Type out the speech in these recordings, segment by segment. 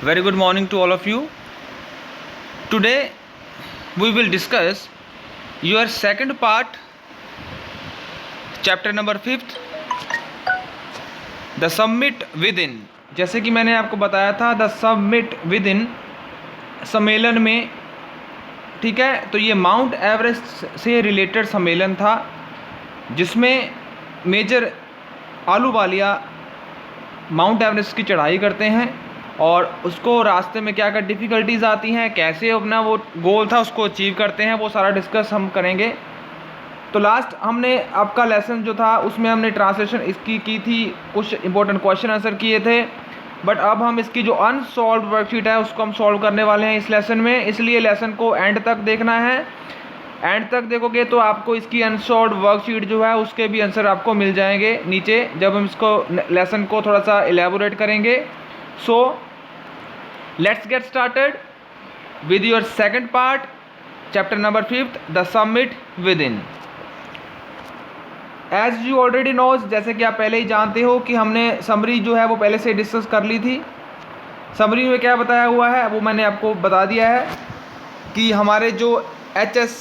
Very good morning to all of you. Today we will discuss your second part, chapter number 5th, the summit within. जैसे कि मैंने आपको बताया था the summit with in, सम्मेलन में, ठीक है। तो ये माउंट एवरेस्ट से रिलेटेड सम्मेलन था जिसमें मेजर आलूवालिया माउंट एवरेस्ट की चढ़ाई करते हैं और उसको रास्ते में क्या क्या डिफ़िकल्टीज़ आती हैं, कैसे अपना वो गोल था उसको अचीव करते हैं, वो सारा डिस्कस हम करेंगे। तो लास्ट हमने आपका लेसन जो था उसमें हमने ट्रांसलेशन इसकी की थी, कुछ इंपॉर्टेंट क्वेश्चन आंसर किए थे, बट अब हम इसकी जो अनसॉल्व वर्कशीट है उसको हम सॉल्व करने वाले हैं इस लेसन में। इसलिए लेसन को एंड तक देखना है। एंड तक देखोगे तो आपको इसकी अनसॉल्व वर्कशीट जो है उसके भी आंसर आपको मिल जाएंगे नीचे जब हम इसको लेसन को थोड़ा सा एलेबोरेट करेंगे। So let's get started with your second part, chapter number 5th, the summit within. As you already knows, जैसे कि आप पहले ही जानते हो कि हमने समरी जो है वो पहले से डिस्कस कर ली थी। समरी में क्या बताया हुआ है वो मैंने आपको बता दिया है कि हमारे जो HS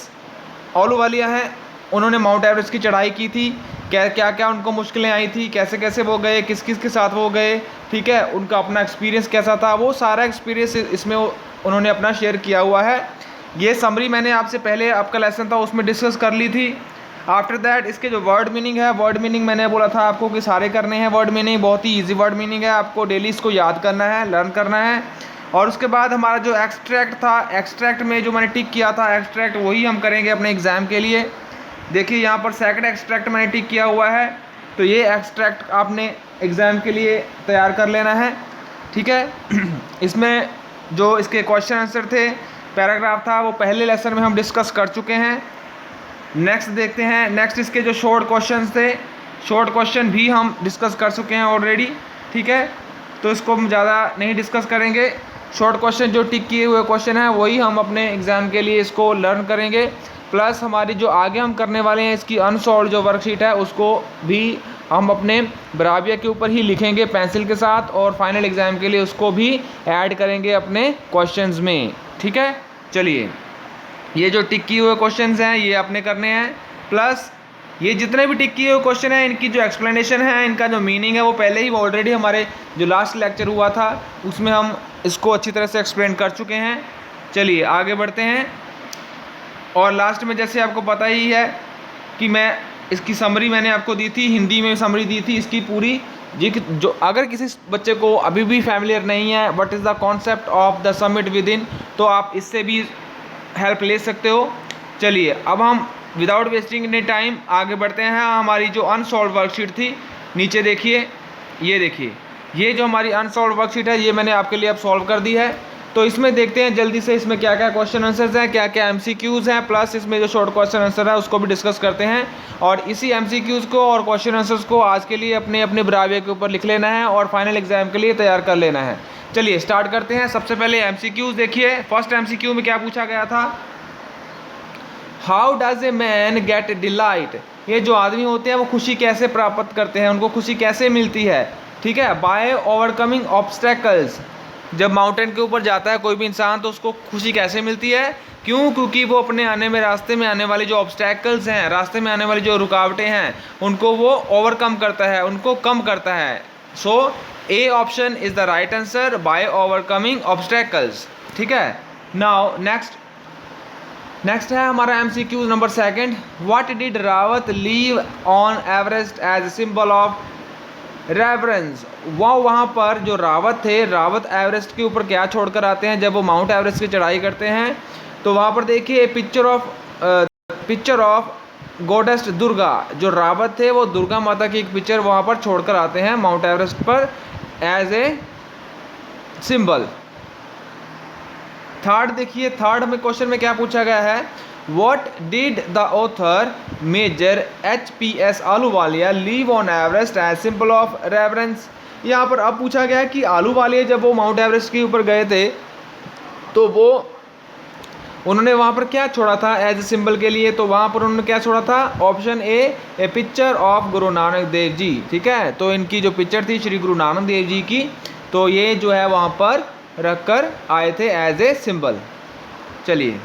आलूवालिया हैं उन्होंने माउंट एवरेस्ट की चढ़ाई की थी, क्या क्या उनको मुश्किलें आई थी, कैसे कैसे वो गए, किस किस के साथ वो गए, ठीक है, उनका अपना एक्सपीरियंस कैसा था, वो सारा एक्सपीरियंस इसमें उन्होंने अपना शेयर किया हुआ है। ये समरी मैंने आपसे पहले आपका लेसन था उसमें डिस्कस कर ली थी। आफ्टर दैट इसके जो वर्ड मीनिंग है, वर्ड मीनिंग मैंने बोला था आपको कि सारे करने हैं। वर्ड मीनिंग बहुत ही ईजी वर्ड मीनिंग है, आपको डेली इसको याद करना है, लर्न करना है। और उसके बाद हमारा जो एक्सट्रैक्ट था, एक्सट्रैक्ट में जो मैंने टिक किया था एक्सट्रैक्ट, वही हम करेंगे अपने एग्ज़ाम के लिए। देखिए यहाँ पर सेकंड एक्सट्रैक्ट मैंने टिक किया हुआ है, तो ये एक्सट्रैक्ट आपने एग्ज़ाम के लिए तैयार कर लेना है, ठीक है। इसमें जो इसके क्वेश्चन आंसर थे, पैराग्राफ था, वो पहले लेसन में हम डिस्कस कर चुके हैं। नेक्स्ट देखते हैं, नेक्स्ट इसके जो शॉर्ट क्वेश्चन थे, शॉर्ट क्वेश्चन भी हम डिस्कस कर चुके हैं ऑलरेडी, ठीक है, तो इसको हम ज़्यादा नहीं डिस्कस करेंगे। शॉर्ट क्वेश्चन जो टिक किए हुए क्वेश्चन हैं वही हम अपने एग्ज़ाम के लिए इसको लर्न करेंगे। प्लस हमारी जो आगे हम करने वाले हैं इसकी अनसॉल्व जो वर्कशीट है उसको भी हम अपने बराबिया के ऊपर ही लिखेंगे पेंसिल के साथ, और फाइनल एग्ज़ाम के लिए उसको भी ऐड करेंगे अपने क्वेश्चंस में, ठीक है। चलिए, ये जो टिक किए हुए क्वेश्चंस हैं ये आपने करने हैं, प्लस ये जितने भी टिक किए हुए क्वेश्चन हैं इनकी जो एक्सप्लेनेशन है, इनका जो मीनिंग है वो पहले ही ऑलरेडी हमारे जो लास्ट लेक्चर हुआ था उसमें हम इसको अच्छी तरह से एक्सप्लेन कर चुके हैं। चलिए आगे बढ़ते हैं। और लास्ट में जैसे आपको पता ही है कि मैं इसकी समरी मैंने आपको दी थी, हिंदी में समरी दी थी इसकी पूरी, जो अगर किसी बच्चे को अभी भी फैमिलियर नहीं है what is the concept of the summit with in, तो आप इससे भी हेल्प ले सकते हो। चलिए अब हम विदाउट वेस्टिंग एनी टाइम आगे बढ़ते हैं। हमारी जो अनसॉल्व वर्कशीट थी, नीचे देखिए, ये देखिए, ये जो हमारी अनसॉल्व वर्कशीट है ये मैंने आपके लिए अब सॉल्व कर दी है। तो इसमें देखते हैं जल्दी से इसमें क्या क्या क्वेश्चन आंसर्स हैं, क्या क्या MCQs हैं, प्लस इसमें जो शॉर्ट क्वेश्चन आंसर है उसको भी डिस्कस करते हैं। और इसी MCQs को और क्वेश्चन आंसर्स को आज के लिए अपने अपने बराबिया के ऊपर लिख लेना है और फाइनल एग्जाम के लिए तैयार कर लेना है। चलिए स्टार्ट करते हैं। सबसे पहले MCQs देखिए। फर्स्ट MCQ में क्या पूछा गया था, how does a man get delight, ये जो आदमी होते हैं वो खुशी कैसे प्राप्त करते हैं, उनको खुशी कैसे मिलती है, ठीक है। बाय ओवरकमिंग ऑब्स्टेकल्स, जब माउंटेन के ऊपर जाता है कोई भी इंसान तो उसको खुशी कैसे मिलती है, क्यों, क्योंकि वो अपने आने में रास्ते में आने वाले जो ऑब्स्टेकल्स हैं, रास्ते में आने वाली जो रुकावटें हैं उनको वो ओवरकम करता है, उनको कम करता है। So A option is the right answer, by overcoming obstacles, ठीक है। नाउ नेक्स्ट है हमारा MCQ number 2, what did Rawat leave on Everest as symbol of reverence. वहाँ पर जो रावत थे, रावत एवरेस्ट के ऊपर क्या छोड़कर आते हैं जब वो माउंट एवरेस्ट की चढ़ाई करते हैं, तो वहाँ पर देखिए पिक्चर ऑफ गॉडेस दुर्गा, जो रावत थे वो दुर्गा माता की एक पिक्चर वहाँ पर छोड़कर आते हैं माउंट एवरेस्ट पर एज ए सिंबल। थर्ड देखिए, थर्ड में क्वेश्चन में क्या पूछा गया है, what did the author Major HPS Ahluwalia leave on Everest as symbol of reverence. यहाँ पर अब पूछा गया है कि आलूवालिया जब वो माउंट एवरेस्ट के ऊपर गए थे तो वो उन्होंने वहाँ पर क्या छोड़ा था एज ए सिंबल के लिए, तो वहाँ पर उन्होंने क्या छोड़ा था, option A picture of Guru Nanak Dev ji, ठीक है। तो इनकी जो पिक्चर थी श्री गुरु नानक देव जी की, तो ये जो है वहाँ पर रखकर आए थे एज ए सिंबल। चलिए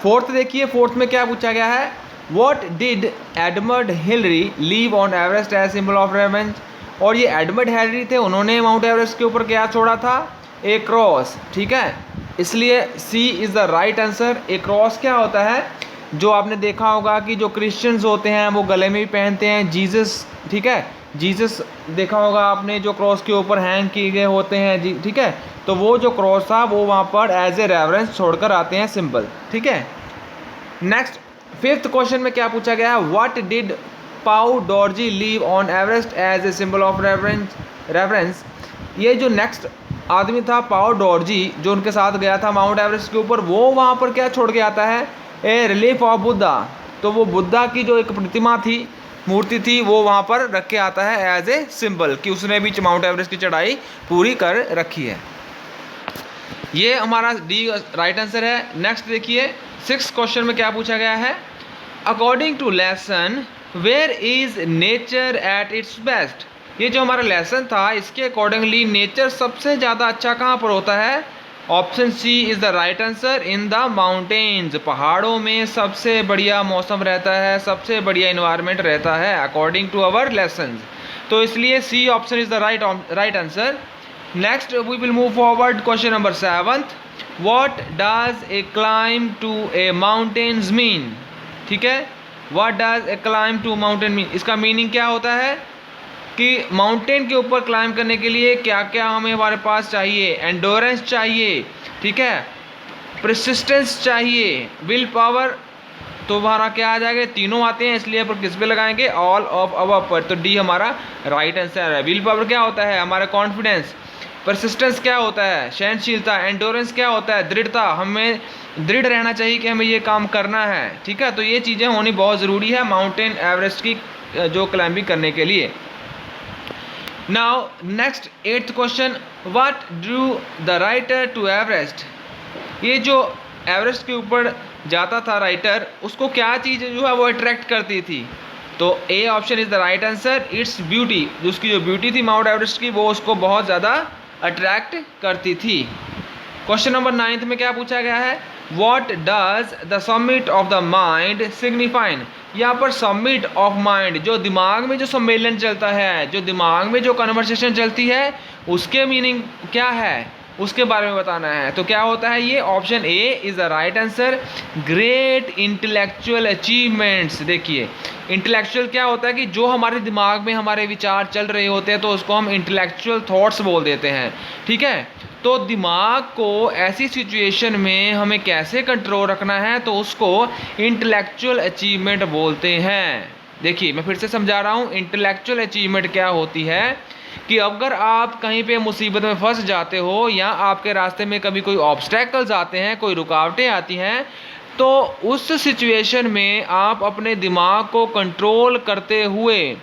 फोर्थ देखिए, फोर्थ में क्या पूछा गया है, what did Edmund Hillary leave on Everest as symbol of revenge. और ये एडमंड हिलरी थे, उन्होंने माउंट एवरेस्ट के ऊपर क्या छोड़ा था, ए क्रॉस। ठीक है, इसलिए C is the right answer. A cross क्या होता है, जो आपने देखा होगा कि जो क्रिश्चियंस होते हैं वो गले में भी पहनते हैं, जीसस, ठीक है, जीसस देखा होगा आपने जो क्रॉस के ऊपर हैंग किए गए होते हैं जी, ठीक है, तो वो जो क्रॉस था वो वहाँ पर एज ए रेफरेंस छोड़कर आते हैं सिंबल। ठीक है, नेक्स्ट फिफ्थ क्वेश्चन में क्या पूछा गया है, what did Phu Dorji leave on Everest as a symbol of reference. ये जो नेक्स्ट आदमी था पाउ डॉर्जी, जो उनके साथ गया था माउंट एवरेस्ट के ऊपर, वो वहाँ पर क्या छोड़ के आता है, ए रिलीफ ऑफ बुद्धा। तो वो बुद्धा की जो एक प्रतिमा थी, मूर्ति थी, वो वहाँ पर रख के आता है एज ए सिंबल कि उसने भी माउंट एवरेस्ट की चढ़ाई पूरी कर रखी है। ये हमारा डी राइट आंसर है। नेक्स्ट देखिए सिक्स क्वेश्चन में क्या पूछा गया है, according to lesson where is nature at its best. ये जो हमारा लेसन था इसके अकॉर्डिंगली नेचर सबसे ज़्यादा अच्छा कहाँ पर होता है, option C is the right answer, in the mountains. पहाड़ों में सबसे बढ़िया मौसम रहता है, सबसे बढ़िया इन्वायरमेंट रहता है अकॉर्डिंग टू अवर लेसन्स। तो इसलिए C option is the right answer. Next we will move forward, question number 7th, what does a climb to a mountains mean. ठीक है, what does a climb to mountain mean, इसका meaning क्या होता है कि mountain के ऊपर climb करने के लिए क्या क्या हमें हमारे पास चाहिए, एंडोरेंस चाहिए, ठीक है, परसिस्टेंस चाहिए, विल पावर। तो हमारा क्या आ जाएगा, तीनों आते हैं, इसलिए पर किस पे लगाएंगे, ऑल ऑफ अबव पर। तो डी हमारा राइट आंसर है। विल पावर क्या होता है, हमारा कॉन्फिडेंस। परसिस्टेंस क्या होता है, सहनशीलता। एंडोरेंस क्या होता है, दृढ़ता, हमें दृढ़ रहना चाहिए कि हमें ये काम करना है। ठीक है, तो ये चीज़ें होनी बहुत ज़रूरी है माउंटेन एवरेस्ट की जो क्लाइंबिंग करने के लिए। Now next 8th question, what drew the writer to Everest. ये जो एवरेस्ट के ऊपर जाता था राइटर, उसको क्या चीज़ जो है वो अट्रैक्ट करती थी। तो ए option is the right answer, its beauty. उसकी जो ब्यूटी थी माउंट एवरेस्ट की, वो उसको बहुत ज़्यादा अट्रैक्ट करती थी। क्वेश्चन नंबर 9th में क्या पूछा गया है, what does the summit of the mind signify. यहाँ पर समिट ऑफ माइंड, जो दिमाग में जो सम्मेलन चलता है, जो दिमाग में जो कन्वर्सेशन चलती है, उसके मीनिंग क्या है, उसके बारे में बताना है। तो क्या होता है ये, option A is the right answer, great intellectual achievements. देखिए इंटेलेक्चुअल क्या होता है कि जो हमारे दिमाग में हमारे विचार चल रहे होते हैं, तो उसको हम इंटेलेक्चुअल थॉट्स बोल देते हैं। ठीक है, तो दिमाग को ऐसी सिचुएशन में हमें कैसे कंट्रोल रखना है, तो उसको इंटेलेक्चुअल अचीवमेंट बोलते हैं। देखिए मैं फिर से समझा रहा हूँ, इंटेलेक्चुअल अचीवमेंट क्या होती है कि अगर आप कहीं पे मुसीबत में फंस जाते हो, या आपके रास्ते में कभी कोई ऑब्स्टेकल्स आते हैं, कोई रुकावटें आती हैं, तो उस सिचुएशन में आप अपने दिमाग को कंट्रोल करते हुए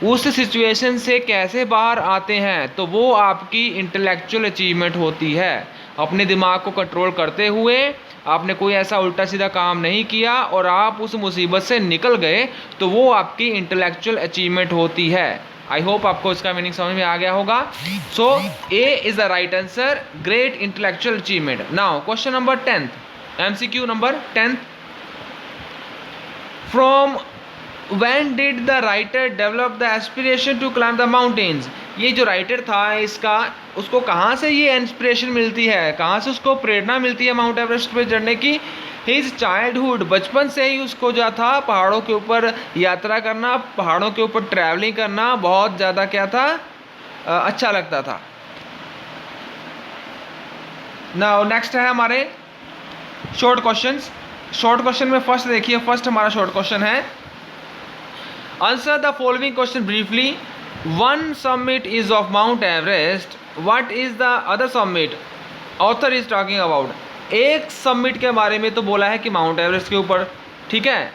उस सिचुएशन से कैसे बाहर आते हैं, तो वो आपकी इंटेलेक्चुअल अचीवमेंट होती है। अपने दिमाग को कंट्रोल करते हुए आपने कोई ऐसा उल्टा सीधा काम नहीं किया और आप उस मुसीबत से निकल गए, तो वो आपकी इंटेलेक्चुअल अचीवमेंट होती है। आई होप आपको इसका मीनिंग समझ में आ गया होगा। So A is the right answer, great intellectual achievement. Now question number 10th, MCQ number 10th, from when did the writer develop the aspiration to climb the mountains। ये जो writer था इसका, उसको कहाँ से ये इंस्पिरेशन मिलती है, कहाँ से उसको प्रेरणा मिलती है माउंट एवरेस्ट पर चढ़ने की। हिज चाइल्डहुड, बचपन से ही उसको जो था पहाड़ों के ऊपर यात्रा करना, पहाड़ों के ऊपर ट्रैवलिंग करना बहुत ज़्यादा क्या था, अच्छा लगता था। नाउ नेक्स्ट है हमारे शॉर्ट क्वेश्चंस। शॉर्ट क्वेश्चन में फर्स्ट देखिए, फर्स्ट हमारा शॉर्ट क्वेश्चन है, answer the following question briefly. One summit is of Mount Everest, what is the other summit author is talking about. एक समिट के बारे में तो बोला है कि माउंट एवरेस्ट के ऊपर, ठीक है,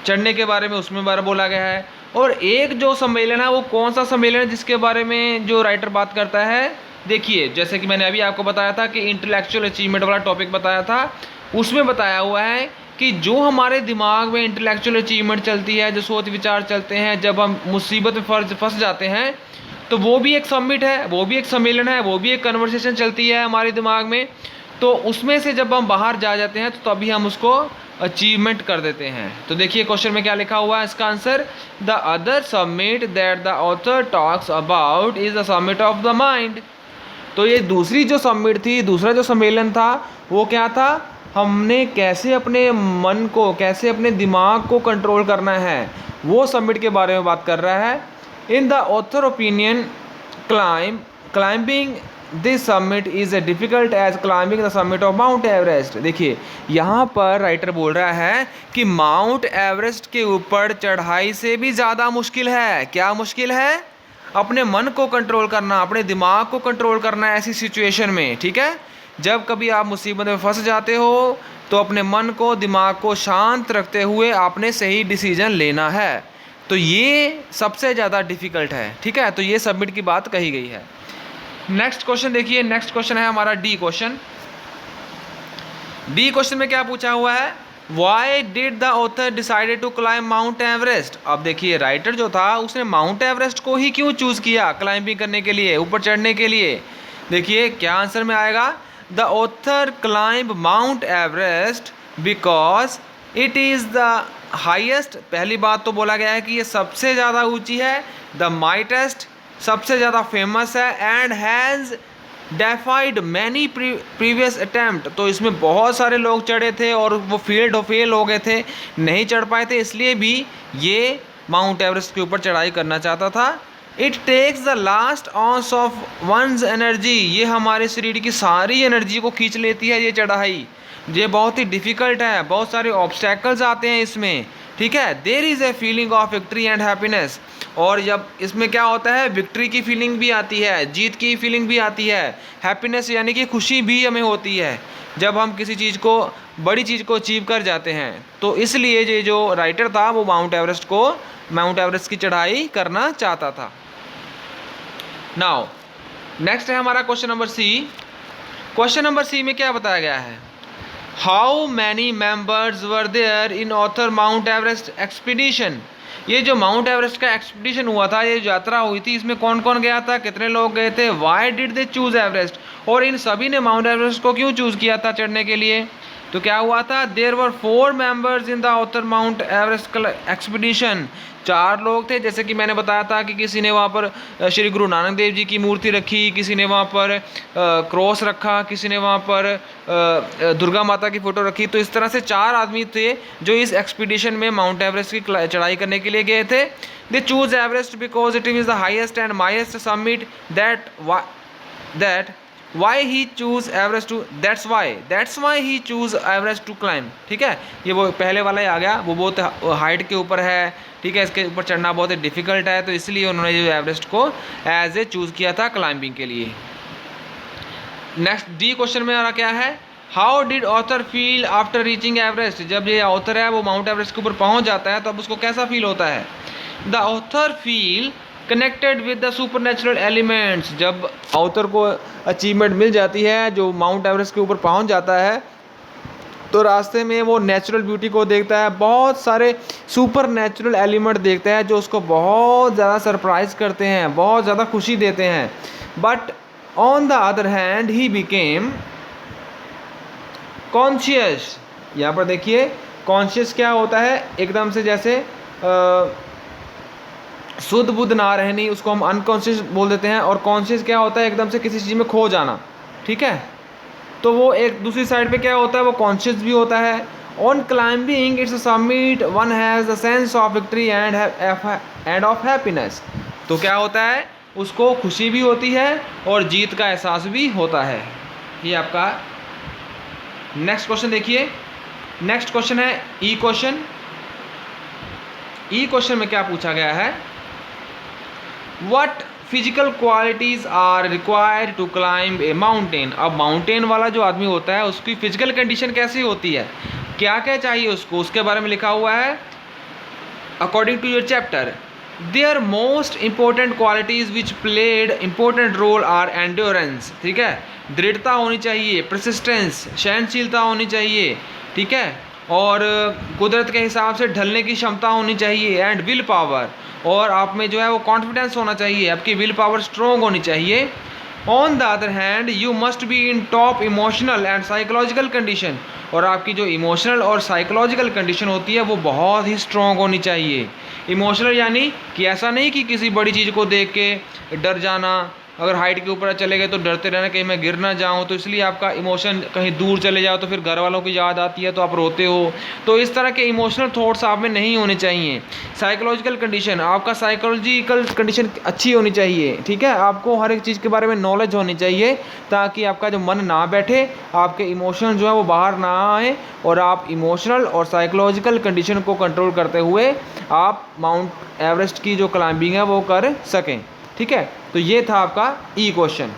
चढ़ने के बारे में उसमें बारे बोला गया है, और एक जो सम्मेलन है वो कौन सा सम्मेलन है जिसके बारे में जो राइटर बात करता है। देखिए जैसे कि मैंने अभी आपको बताया था कि इंटेलेक्चुअल अचीवमेंट वाला टॉपिक बताया था, उसमें बताया हुआ है कि जो हमारे दिमाग में इंटेलेक्चुअल अचीवमेंट चलती है, जो सोच विचार चलते हैं, जब हम मुसीबत में फंस जाते हैं, तो वो भी एक समिट है, वो भी एक सम्मेलन है, वो भी एक कन्वर्सेशन चलती है हमारे दिमाग में। तो उसमें से जब हम बाहर जा जाते हैं तो तभी हम उसको अचीवमेंट कर देते हैं। तो देखिए क्वेश्चन में क्या लिखा हुआ है इसका answer, the other summit that the author talks about is the summit of the mind. तो ये दूसरी जो समिट थी, दूसरा जो सम्मेलन था, वो क्या था, हमने कैसे अपने मन को, कैसे अपने दिमाग को कंट्रोल करना है, वो समिट के बारे में बात कर रहा है। In the author opinion climbing this summit is a difficult as climbing the summit of Mount Everest. देखिए यहाँ पर राइटर बोल रहा है कि माउंट एवरेस्ट के ऊपर चढ़ाई से भी ज़्यादा मुश्किल है। क्या मुश्किल है? अपने मन को कंट्रोल करना, अपने दिमाग को कंट्रोल करना ऐसी सिचुएशन में। ठीक है, जब कभी आप मुसीबत में फंस जाते हो तो अपने मन को, दिमाग को शांत रखते हुए आपने सही डिसीजन लेना है। तो ये सबसे ज़्यादा डिफ़िकल्ट है। ठीक है, तो ये सबमिट की बात कही गई है। नेक्स्ट क्वेश्चन देखिए, नेक्स्ट क्वेश्चन है हमारा डी क्वेश्चन। डी क्वेश्चन में क्या पूछा हुआ है, why did the author decided to climb Mount Everest. अब देखिए राइटर जो था उसने माउंट एवरेस्ट को ही क्यों चूज़ किया क्लाइंबिंग करने के लिए, ऊपर चढ़ने के लिए। देखिए क्या आंसर में आएगा, the author climb Mount Everest because it is the highest. पहली बात तो बोला गया है कि ये सबसे ज़्यादा ऊंची है, द माइटेस्ट सबसे ज़्यादा फेमस है, and has defied many previous attempt. तो इसमें बहुत सारे लोग चढ़े थे और वो फेल हो गए थे, नहीं चढ़ पाए थे, इसलिए भी ये माउंट एवरेस्ट के ऊपर चढ़ाई करना चाहता था। It takes the last ounce of one's energy. ये हमारे शरीर की सारी एनर्जी को खींच लेती है ये चढ़ाई। ये बहुत ही डिफ़िकल्ट है, बहुत सारे ऑब्स्टैकल्स आते हैं इसमें। ठीक है, there is a feeling of victory and happiness. और जब इसमें क्या होता है, विक्ट्री की फीलिंग भी आती है, जीत की फीलिंग भी आती है, हैप्पीनेस यानी कि खुशी भी हमें होती है जब हम किसी चीज़ को, बड़ी चीज़ को अचीव कर जाते हैं। तो इसलिए ये जो राइटर था वो माउंट एवरेस्ट की चढ़ाई करना चाहता था। नाउ नेक्स्ट है हमारा question number C. Question number C में क्या बताया गया है, how many members were there in author Mount Everest expedition. ये जो माउंट एवरेस्ट का एक्सपीडिशन हुआ था, ये यात्रा हुई थी, इसमें कौन कौन गया था, कितने लोग गए थे, why did they choose Everest, और इन सभी ने माउंट एवरेस्ट को क्यों चूज़ किया था चढ़ने के लिए। तो क्या हुआ था, there were 4 members in the author Mount Everest expedition. 4 लोग थे, जैसे कि मैंने बताया था कि किसी ने वहाँ पर श्री गुरु नानक देव जी की मूर्ति रखी, किसी ने वहाँ पर क्रॉस रखा, किसी ने वहाँ पर दुर्गा माता की फ़ोटो रखी। तो इस तरह से 4 आदमी थे जो इस एक्सपीडिशन में माउंट एवरेस्ट की चढ़ाई करने के लिए गए थे। They choose Everest because it is the highest and mightiest summit why he choose Everest to that's why he choose Everest to climb। ठीक है, ये वो पहले वाला ही आ गया, वो बहुत हाइट के ऊपर है। ठीक है, इसके ऊपर चढ़ना बहुत ही डिफ़िकल्ट है, तो इसलिए उन्होंने जो एवरेस्ट को एज ए चूज़ किया था क्लाइंबिंग के लिए। नेक्स्ट डी क्वेश्चन में आ रहा क्या है, how did author feel after reaching Everest. जब ये ऑथर है वो माउंट एवरेस्ट के ऊपर पहुँच जाता है तो अब उसको कैसा फील होता है, the author feel connected with the supernatural elements. जब ऑथर को अचीवमेंट मिल जाती है, जो माउंट एवरेस्ट के ऊपर पहुंच जाता है, तो रास्ते में वो नेचुरल ब्यूटी को देखता है, बहुत सारे सुपर नेचुरल एलिमेंट देखता है जो उसको बहुत ज़्यादा सरप्राइज़ करते हैं, बहुत ज़्यादा खुशी देते हैं। But on the other hand he became conscious. यहाँ पर देखिए कॉन्शियस क्या होता है, एकदम से जैसे शुद्ध बुद्ध ना रहनी, उसको हम अनकॉन्शियस बोल देते हैं। और कॉन्शियस क्या होता है, एकदम से किसी चीज़ में खो जाना। ठीक है, तो वो एक दूसरी साइड पे क्या होता है, वो कॉन्शियस भी होता है। On climbing it's summit one has the sense of victory end of happiness. तो क्या होता है, उसको खुशी भी होती है और जीत का एहसास भी होता है। ये आपका नेक्स्ट क्वेश्चन देखिए। नेक्स्ट क्वेश्चन है ई क्वेश्चन। ई क्वेश्चन में क्या पूछा गया है, What physical qualities are required to climb a mountain। अब माउंटेन वाला जो आदमी होता है उसकी फिजिकल कंडीशन कैसी होती है, क्या क्या चाहिए उसको, उसके बारे में लिखा हुआ है। According to your chapter, their most important qualities which played important role are endurance. ठीक है, दृढ़ता होनी चाहिए, परसिस्टेंस, सहनशीलता होनी चाहिए। ठीक है, और कुदरत के हिसाब से ढलने की क्षमता होनी चाहिए, एंड विल पावर, और आप में जो है वो कॉन्फिडेंस होना चाहिए, आपकी विल पावर स्ट्रॉन्ग होनी चाहिए। On the other hand you must be in top emotional and psychological condition, और आपकी जो इमोशनल और साइकोलॉजिकल कंडीशन होती है वो बहुत ही स्ट्रॉन्ग होनी चाहिए। इमोशनल यानी कि ऐसा नहीं कि किसी बड़ी चीज़ को देख के डर जाना, अगर हाइट के ऊपर चले गए तो डरते रहना कहीं मैं गिर ना जाऊँ, तो इसलिए आपका इमोशन कहीं दूर चले जाओ तो फिर घर वालों की याद आती है तो आप रोते हो, तो इस तरह के इमोशनल थॉट्स आप में नहीं होने चाहिए। साइकोलॉजिकल कंडीशन, आपका साइकोलॉजिकल कंडीशन अच्छी होनी चाहिए, ठीक है, आपको हर एक चीज़ के बारे में नॉलेज होनी चाहिए ताकि आपका जो मन ना बैठे, आपके इमोशन जो है वो बाहर ना आए, और आप इमोशनल और साइकोलॉजिकल कंडीशन को कंट्रोल करते हुए आप माउंट एवरेस्ट की जो क्लाइंबिंग है वो कर सकें, ठीक है। तो ये था आपका ई क्वेश्चन।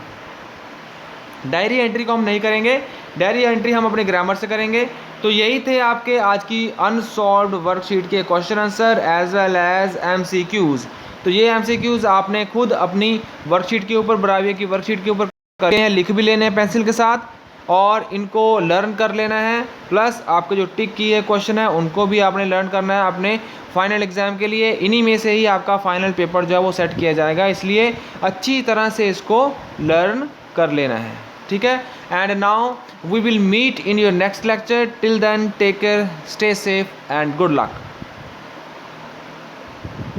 डायरी एंट्री को हम नहीं करेंगे, डायरी एंट्री हम अपने ग्रामर से करेंगे। तो यही थे आपके आज की अनसॉल्व्ड वर्कशीट के question answer as well as MCQs. तो ये एमसीक्यूज़ आपने खुद अपनी वर्कशीट के ऊपर, ब्राविया की वर्कशीट के ऊपर करने हैं, लिख भी लेने हैं पेंसिल के साथ, और इनको लर्न कर लेना है, प्लस आपके जो टिक किए क्वेश्चन है उनको भी आपने लर्न करना है अपने फाइनल एग्ज़ाम के लिए। इन्हीं में से ही आपका फाइनल पेपर जो है वो सेट किया जाएगा, इसलिए अच्छी तरह से इसको लर्न कर लेना है, ठीक है। And now we will meet in your next lecture, till then take care, stay safe and good luck.